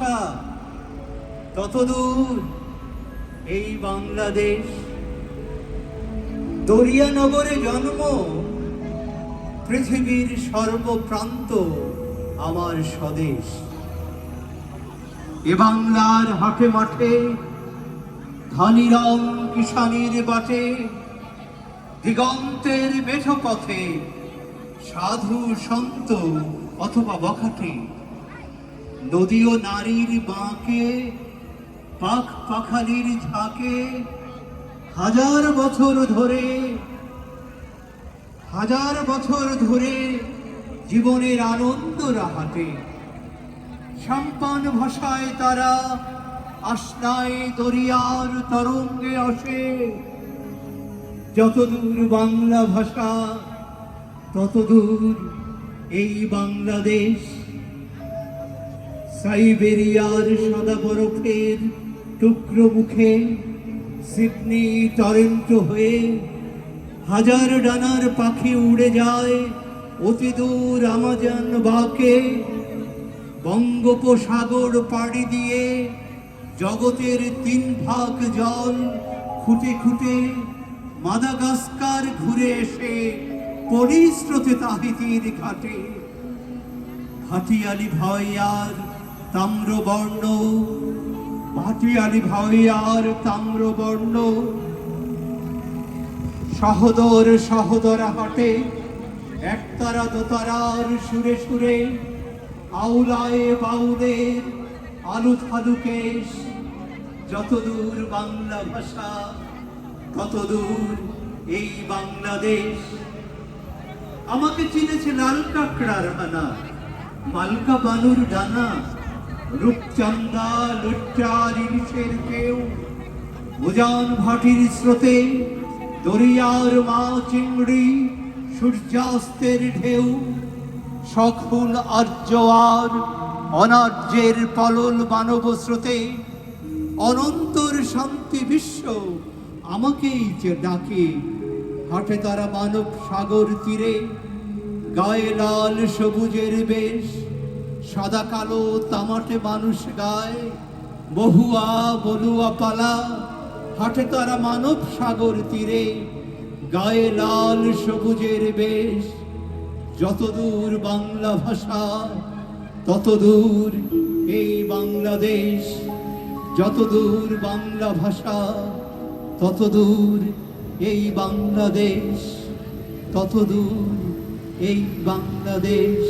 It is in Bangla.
ভাষা ততদূর এই বাংলাদেশ। দরিয়ানগরে জন্ম, পৃথিবীর সর্বপ্রান্ত আমার স্বদেশ। এ বাংলার হাটে মাঠে, ধানি রং কিষানির বাটে, দিগন্তের মেঠো পথে সাধু সন্ত অথবা বখাটে, নদী ও নারীর বাঁকে, পাখ পাখালির ঝাঁকে, হাজার বছর ধরে জীবনের আনন্দ রাহাটে। সাম্পান ভাষায় তারা আশনায় দরিয়ার তরঙ্গে আসে। যতদূর বাংলা ভাষা ততদূর এই বাংলাদেশ। সাইবেরিয়ার সাদা বরফের টুকরো মুখে সিডনি টরেন্টো হয়ে হাজার ডানার পাখি উড়ে যায় অতি দূর আমাজন বাঁকে। বঙ্গোপসাগর পাড়ি দিয়ে জগতের 3 ভাগ জল খুঁটে খুঁটে মাদাগাস্কার ঘুরে এসে পরিস্রোতে তাহিতির ঘাটে। ভাটিয়ালি ভাইয়ার তাম্রবর্ণ, ভাটিয়ালি ভাইয়ার তাম্রবর্ণ, সহদর সহদরা হাটে একতারা দোতারার সুরে সুরে, আউলায় বাউলের আলু থালু কেশ। যতদূর বাংলা ভাষা ততদূর এই বাংলাদেশ। আমাকে চিনেছে লাল কাঁকড়ার হানা, মালকা বানুর ডানা, রূপচান্দা লুচ্চার ইলিশের কেউ, উজান ভাটির স্রোতে দরিয়ার মা চিংড়ি, সূর্যাস্তের ঢেউ, সখুল আর্যয়ার অনার্যের পলল মানব স্রোতে, অনন্তর শান্তি বিশ্ব আমাকেই যে ডাকে। হাটে তারা মানব সাগর তীরে, গায়ে লাল সবুজের বেশ, সাদা কালো তামাটে মানুষ গায়ে, বহুয়া বলুয়া পালা। হাটে তারা মানব সাগর তীরে, গায়ে লাল সবুজের বেশ। যতদূর বাংলা ভাষা ততদূর এই বাংলাদেশ। যতদূর বাংলা ভাষা ততদূর এই বাংলাদেশ। ততদূর এই বাংলাদেশ।